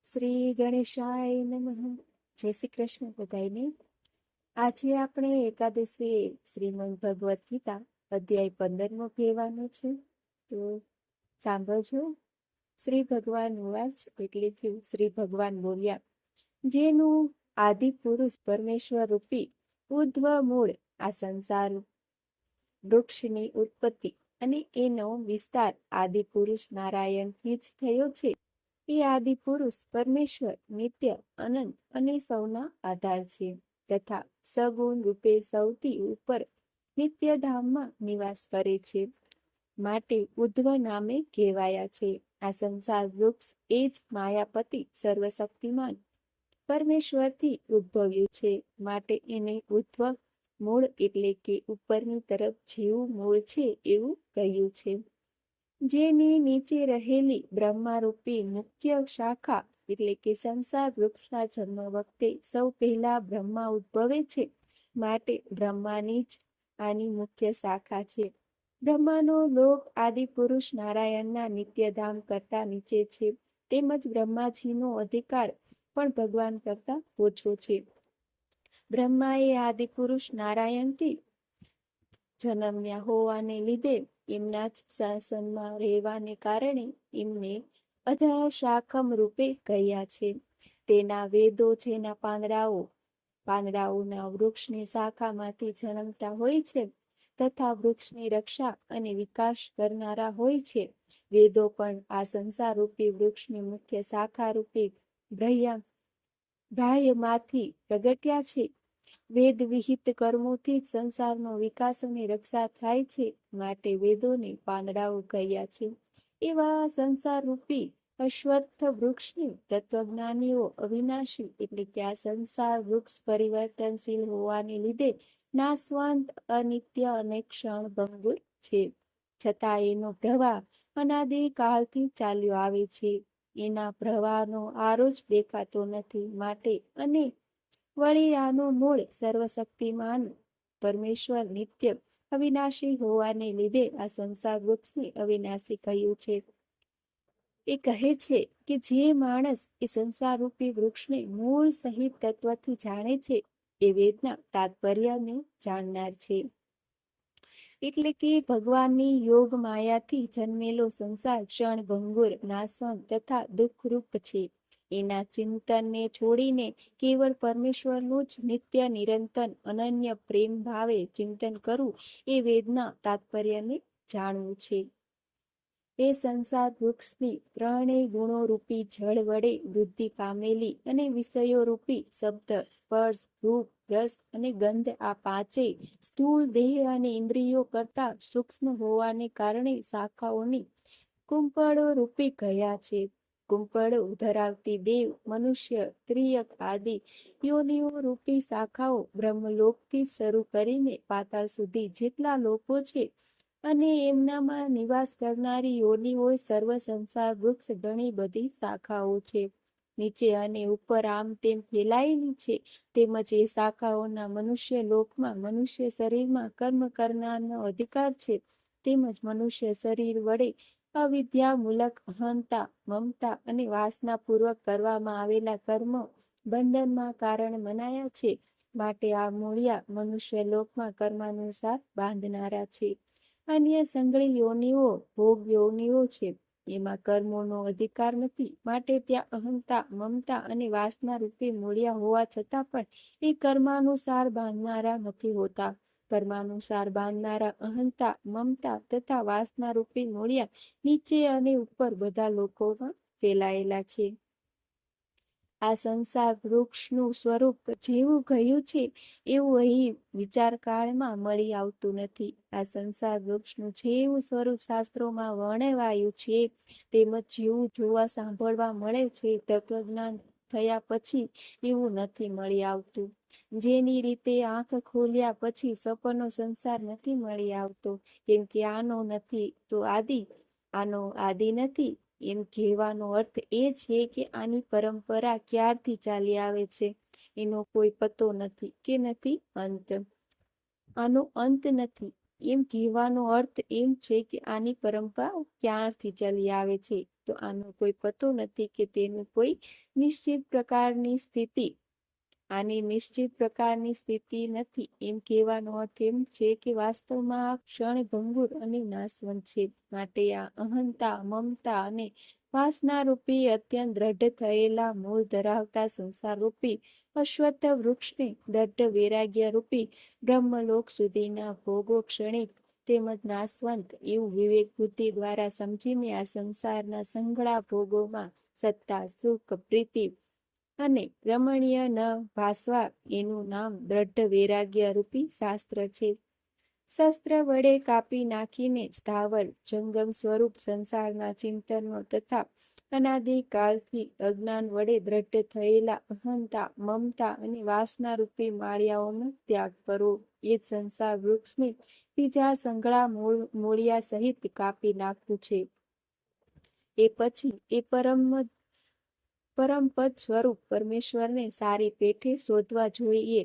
શ્રી ગણેશાય નમઃ. જય શ્રી કૃષ્ણ બધાને. આજે આપણે એકાદશી શ્રીમદ ભગવદ્ ગીતા અધ્યાય 15મો કહેવાનો છે, તો સાંભળજો. શ્રી ભગવાન વાચ એટલે કે શ્રી ભગવાન બોલ્યા, જેનું આદિ પુરુષ પરમેશ્વર રૂપી ઉદ્ધવ મૂળ આ સંસાર વૃક્ષની ઉત્પત્તિ અને એનો વિસ્તાર આદિ પુરુષ નારાયણથી જ થયો છે. એ આદિ પુરુષ પરમેશ્વર નિત્ય અનંત અને સૌના આધાર છે તથા સગુણ રૂપે સૌથી ઉપર નિત્યધામમાં નિવાસ કરે છે, માટે ઉદ્ધવ નામે કહેવાયા છે. આ સંસાર વૃક્ષ એ જ માયાપતિ સર્વશક્તિમાન પરમેશ્વરથી ઉદ્ભવ્યું છે, માટે એને ઉદ્ધવ મૂળ એટલે કે ઉપરની તરફ જેવું મૂળ છે એવું કહ્યું છે. જેની નીચે રહેલી બ્રહ્મારૂપી મુખ્ય શાખા એટલે કે સંસાર વૃક્ષના જન્મ વખતે સૌ પહેલા બ્રહ્મા ઉદ્ભવે છે, માટે બ્રહ્માની જ આની મુખ્ય શાખા છે. બ્રહ્માનો લોક આદિ પુરુષ નારાયણના નિત્યધામ કરતા નીચે છે, તેમજ બ્રહ્માજીનો અધિકાર પણ ભગવાન કરતા ઓછો છે. બ્રહ્માએ આદિ પુરુષ નારાયણથી જન્મ્યા હોવાને લીધે એમના જ શાસનમાં રહેવાને કારણે એમને અધઃશાખમ રૂપે કહ્યા છે. તેના વેદો જેના પાંદડાઓના વૃક્ષની શાખામાંથી જન્મતા હોય છે તથા વૃક્ષની રક્ષા અને વિકાસ કરનારા હોય છે. વેદો પણ આ સંસાર રૂપી વૃક્ષની મુખ્ય શાખા રૂપે બાહ્યમાંથી પ્રગટ્યા છે. વેદ વિહિત કર્મોથી જ સંસારનો વિકાસ અને રક્ષા થાય છે, માટે વેદોને પાંદડાઓ કહ્યા છે. એવા સંસાર રૂપી અશ્વત્થ વૃક્ષને તત્વજ્ઞાનીઓ અવિનાશી એટલે કે આ સંસાર વૃક્ષ પરિવર્તનશીલ હોવાને લીધે નાશવંત, અનિત્ય અને ક્ષણભંગુર છે, છતાં એનો પ્રવાહ અનાદિ કાળથી ચાલ્યો આવે છે. એના પ્રવાહનો આરો જ દેખાતો નથી, માટે અને વળી આનું મૂળ સર્વશક્તિમાન પરમેશ્વર નિત્ય અવિનાશી હોવાને લીધે આ સંસાર વૃક્ષને અવિનાશી કહ્યું છે. એ કહે છે કે જે માણસ એ સંસાર રૂપી વૃક્ષને મૂળ સહિત તત્વથી જાણે છે એ વેદના તાત્પર્યને જાણનાર છે. એટલે કે ભગવાનની યોગ માયાથી જન્મેલો સંસાર ક્ષણભંગુર, નાશવંત તથા દુઃખરૂપ છે. એના ચિંતનને છોડીને કેવળ પરમેશ્વરનું જ નિત્ય નિરંતર અનન્ય પ્રેમ ભાવે ચિંતન કરવું એ વેદના તાત્પર્યને જાણવું છે. એ સંસાર વૃક્ષની ત્રણેય ગુણો રૂપી જળ વડે વૃદ્ધિ પામેલી અને વિષયો રૂપી શબ્દ, સ્પર્શ, રૂપ, રસ અને ગંધ આ પાંચેય સ્થૂળ દેહ અને ઇન્દ્રિયો કરતા સૂક્ષ્મ હોવાને કારણે શાખાઓની કુંપળો રૂપી કહ્યા છે. કુંપળો ધરાવતી દેવ, મનુષ્ય, ત્રિયક આદિ યોનિઓ રૂપી શાખાઓ બ્રહ્મલોકથી શરૂ કરીને પાતાળ સુધી જેટલા લોકો છે અને એમનામાં નિવાસ કરનારી યોનિઓ સર્વ સંસાર વૃક્ષ ઘણી બધી શાખાઓ છે. નીચે અને ઉપર આમ તેમ ફેલાયેલી છે, તેમજ એ શાખાઓના મનુષ્ય લોકમાં મનુષ્ય શરીરમાં કર્મ કરનારનો અધિકાર છે, તેમજ મનુષ્ય શરીર વડે અવિદ્યામૂલક અહંતા, મમતા અને વાસનાપૂર્વક કરવામાં આવેલા કર્મો બંધનમાં કારણ મનાયા છે, માટે આ મૂળિયા મનુષ્ય લોકમાં કર્માનુસાર બાંધનારા છે. અન્ય સંગળી યોનિઓ ભોગ યોનિઓ છે, એમાં કર્મોનો અધિકાર નથી, માટે ત્યાં અહંતા, મમતા અને વાસના રૂપી મૂળિયા હોવા છતાં પણ એ કર્માનુસાર બાંધનારા નથી હોતા. કર્માનુસાર બાંધનારા અહંતા, મમતા તથા વાસના રૂપી મૂળિયા નીચે અને ઉપર બધા લોકોમાં ફેલાયેલા છે. આ સંસાર વૃક્ષનું સ્વરૂપ જેવું કહ્યું છે એવું અહીં વિચારકાળમાં મળી આવતું નથી. આ સંસાર વૃક્ષનું જેવું સ્વરૂપ શાસ્ત્રોમાં વર્ણવાયું છે તેમજ જેવું જોવા સાંભળવા મળે છે તત્વજ્ઞાન થયા પછી એવું નથી મળી આવતું. જેની રીતે આંખ ખોલ્યા પછી સપનો સંસાર નથી મળી આવતો, કેમ કે આનો નથી તો આનો આદિ નથી. એમ કહેવાનો અર્થ એ છે કે આની પરંપરા ક્યારથી ચાલી આવે છે એનો કોઈ પતો નથી કે નથી અંત. આનો અંત નથી એમ કહેવાનો અર્થ એમ છે કે આની પરંપરા ક્યારથી ચાલી આવે છે તો આનો કોઈ પતો નથી કે તેનું કોઈ નિશ્ચિત પ્રકારની સ્થિતિ આની નિશ્ચિત પ્રકારની સ્થિતિ નથી. એમ કહેવાનો અર્થ એમ છે કે વાસ્તવમાં આ ક્ષણભંગુર અને નાશવંત છે. માટે આ અહંતા, મમતા અને વાસનારૂપી અત્યંત દ્રઢ થયેલા મૂળ ધરાવતા સંસારરૂપી અશ્વત્થ વૃક્ષને દ્રઢ વૈરાગ્યરૂપી બ્રહ્મલોક સુધીના ભોગો ક્ષણિક તેમજ નાશવંત એવું વિવેક બુદ્ધિ દ્વારા સમજીને આ સંસારના સંઘળા ભોગોમાં સત્તા, સુખ, પ્રીતિ અને રમણીય ન ભાસવા એનું નામ દ્રઢ વૈરાગ્ય રૂપી શાસ્ત્ર છે. શસ્ત્ર વડે કાપી નાખીને સ્થાવર જંગમ સ્વરૂપ સંસારના ચિંતનો તથા અનાદિકાળથી અજ્ઞાન વડે દ્રઢ થયેલા અહંતા, મમતા અને વાસના રૂપી માળિયાઓનો ત્યાગ કરો. એ જ સંસાર વૃક્ષને બીજા સંઘળા મૂળિયા સહિત કાપી નાખવું છે. એ પછી એ પરમપદ સ્વરૂપ પરમેશ્વરને સારી પેઠે શોધવા જોઈએ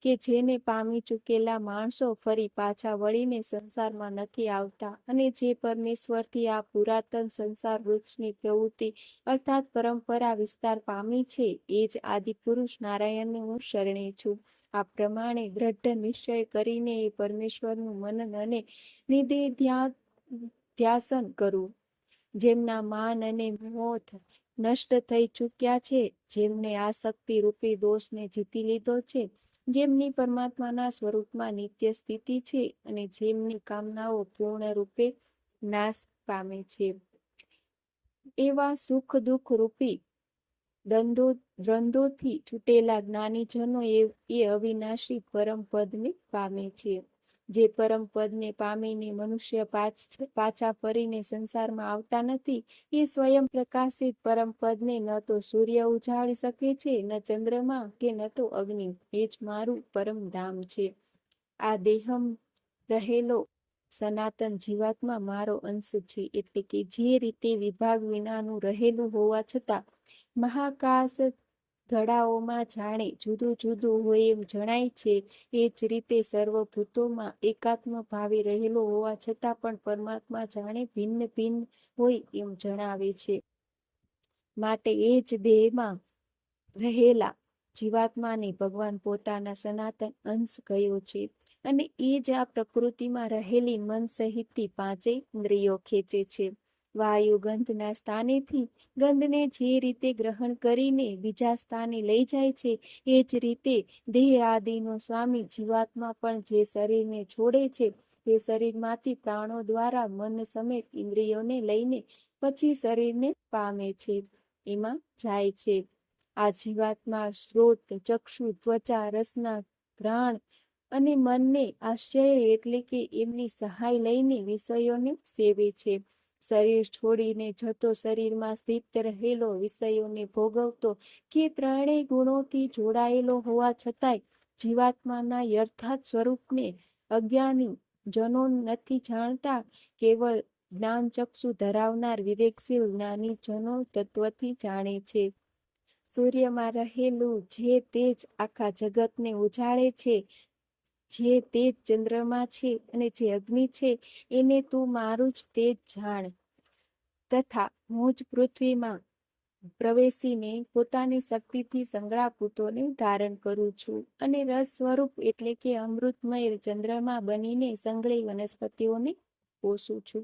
કે જેને પામી ચૂકેલા માણસો ફરી પાછા વળીને સંસારમાં નથી આવતા અને જે પરમેશ્વરથી આ પુરાતન સંસાર વૃક્ષની પ્રવૃત્તિ અર્થાત પરંપરા વિસ્તાર પામી છે એ જ આદિપુરુષ નારાયણને હું શરણે છું. આ પ્રમાણે દ્રઢ નિશ્ચય કરીને એ પરમેશ્વરનું મનન અને નિધિધ્યાસન કરવું. જેમના માન અને મોહ નષ્ટ થઈ ચૂક્યા છે, જેમને આસક્તિ રૂપી દોષને જીતી લીધો છે, જેમની પરમાત્માના સ્વરૂપમાં નિત્ય સ્થિતિ છે અને જેમની કામનાઓ પૂર્ણ રૂપે નાશ પામે છે, એવા સુખ દુઃખ રૂપી દ્વંદ્વોથી છૂટેલા જ્ઞાનીજનો એ અવિનાશી પરમ પદને પામે છે. જે પરમ પદને પામીને મનુષ્ય પાછા ફરીને સંસારમાં આવતા નથી, એ સ્વયં પ્રકાશિત પરમ પદને ન તો સૂર્ય ઉજાડી શકે છે, ન ચંદ્રમા કે ન તો અગ્નિ. એ જ મારું પરમ ધામ છે. આ દેહમ રહેલો સનાતન જીવાત્મા મારો અંશ છે. એટલે કે જે રીતે વિભાગ વિનાનું રહેલું હોવા છતાં મહાકાશ ધડાઓમાં જાણે જુદું જુદું હોય એમ જણાય છે, એ જ રીતે સર્વભૂતોમાં એકાત્મ ભાવે રહેલો હોવા છતાં પણ પરમાત્મા જાણે ભિન્ન ભિન્ન હોય એમ જણાવે છે. માટે એ જ દેહમાં રહેલા જીવાત્માને ભગવાન પોતાના સનાતન અંશ કહ્યો છે અને એ જ આ પ્રકૃતિમાં રહેલી મન સહિતથી પાંચેય ઇન્દ્રિયો ખેંચે છે. વાયુ ગંધના સ્થાનેથી ગંધને જે રીતે ગ્રહણ કરીને બીજા સ્થાને લઈ જાય છે, એ જ રીતે દેહ આદિનો સ્વામી જીવાત્મા પણ જે શરીરને છોડે છે, તે શરીરમાંથી પ્રાણો દ્વારા મન સમેત ઇન્દ્રિયોને લઈને પછી શરીરને પામે છે, એમાં જાય છે. આ જીવાત્મા શ્રોત, ચક્ષુ, ત્વચા, રસના, ઘ્રાણ અને મનને આશ્રય એટલે કે એમની સહાય લઈને વિષયોને સેવે છે. શરીર છોડીને જતો શરીરમાં સ્થિત રહેલો વિષયોને ભોગવતો કે ત્રણેય ગુણોથી જોડાયેલો હોવા છતાંય જીવાત્માના યથાર્થ સ્વરૂપને અજ્ઞાની જનો નથી જાણતા. કેવળ જ્ઞાનચક્ષુ ધરાવનાર વિવેકશીલ જ્ઞાની જનો તત્વથી જાણે છે. સૂર્યમાં રહેલું જે તેજ આખા જગતને ઉજાડે છે, જે તેજ ચંદ્રમાં છે અને જે અગ્નિ છે, એને તું મારું જ તેજ જાણ. તથા હું જ પૃથ્વીમાં પ્રવેશીને પોતાની શક્તિથી સંગળા ભૂતોને ધારણ કરું છું અને રસ સ્વરૂપ એટલે કે અમૃતમય ચંદ્રમાં બનીને સંગળી વનસ્પતિઓને પોષું છું.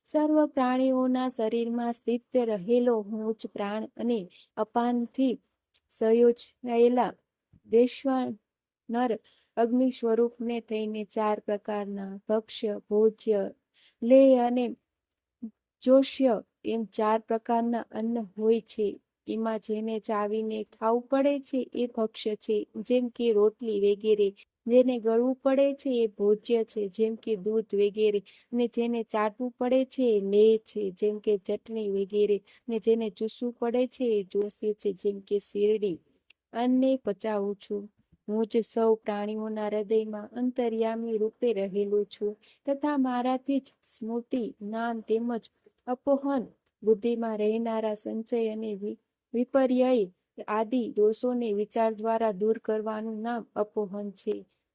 સર્વ પ્રાણીઓના શરીરમાં સ્થિત રહેલો હું જ પ્રાણ અને અપાનથી સંયોજાયેલા વૈશ્વાનર અગ્નિ સ્વરૂપને થઈને ચાર પ્રકારના ભક્ષ્ય, ભોજ્ય, લેય અને જોષ્ય એમ ચાર પ્રકારના અન્ન હોય છે. એમાં જેને ચાવીને ખાવું પડે છે એ ભક્ષ્ય છે, જેમ કે રોટલી વગેરે. જેને ગળવું પડે છે એ ભોજ્ય છે, જેમ કે દૂધ વગેરે. અને જેને ચાટવું પડે છે એ લેય છે, જેમ કે ચટણી વગેરે. અને જેને ચૂસવું પડે છે એ જોશે છે, જેમ કે શેરડી. અન્ને પચાવું છું. હું જ સૌ પ્રાણીઓના હૃદયમાં અંતર્યામી રૂપે રહેલું છું તથા મારાથી જ સ્મૃતિ, જ્ઞાન તેમજ અપોહન બુદ્ધિમાં રહેનારા સંચય અને વિપર્યય આદિ દોષોને વિચાર દ્વારા દૂર કરવાનું નામ અપોહન છે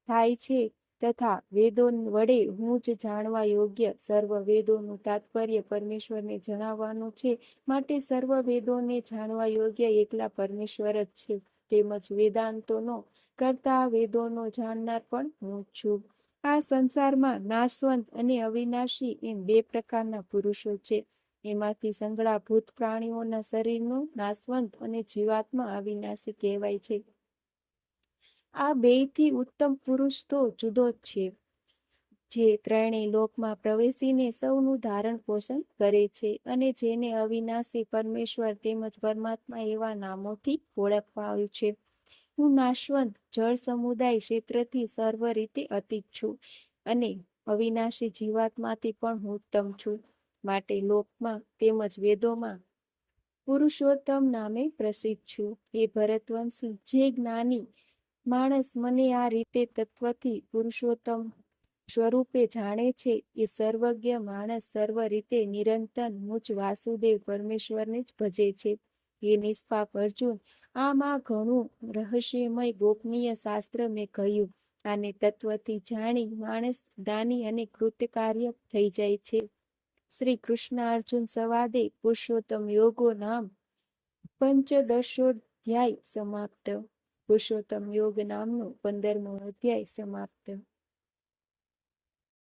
થાય છે. તથા વેદો વડે હું જ જાણવા યોગ્ય સર્વ વેદોનું તાત્પર્ય પરમેશ્વરને જણાવવાનું છે. માટે સર્વ વેદોને જાણવા યોગ્ય એકલા પરમેશ્વર જ છે. તેમજ વેદાંતોનો કરતા વેદોનો જાણનાર પણ હું જ છું. આ સંસારમાં નાશવંત અને અવિનાશી એમ બે પ્રકારના પુરુષો છે. એમાંથી સંગળા ભૂત પ્રાણીઓના શરીરનું નાશવંત અને જીવાત્મા અવિનાશી કહેવાય છે. આ બેયથી ઉત્તમ પુરુષ તો જુદો જ છે, જે ત્રણેય લોકમાં પ્રવેશીને સૌનું ધારણ પોષણ કરે છે અને જેને અવિનાશી પરમેશ્વર તેમજ પરમાત્મા એવા નામોથી ઓળખવાયું છે. હું નાશવંત જળ સમુદાય ક્ષેત્રથી સર્વ રીતે અતીત છું અને અવિનાશી જીવાત્માથી પણ હું ઉત્તમ છું. માટે લોકમાં તેમજ વેદોમાં પુરુષોત્તમ નામે પ્રસિદ્ધ છું. એ ભરતવંશી, જે જ્ઞાની માણસ મને આ રીતે તત્વથી પુરુષોત્તમ સ્વરૂપે જાણે છે, એ સર્વજ્ઞ માણસ સર્વ રીતે નિરંતર મુજ વાસુદેવ પરમેશ્વરને જ ભજે છે. એ નિષ્પાપ અર્જુન, આમ આ ઘણું રહસ્યમય ગોપનીય શાસ્ત્ર મેં કહ્યું. આને તત્વથી જાણી માણસ જ્ઞાની અને કૃતકાર્ય થઈ જાય છે. શ્રી કૃષ્ણ અર્જુન સંવાદે પુરુષોત્તમ યોગો નામ પંચદશોધ્યાય સમાપ્ત. પુરુષોત્તમ યોગ નામનો 15મો અધ્યાય સમાપ્ત.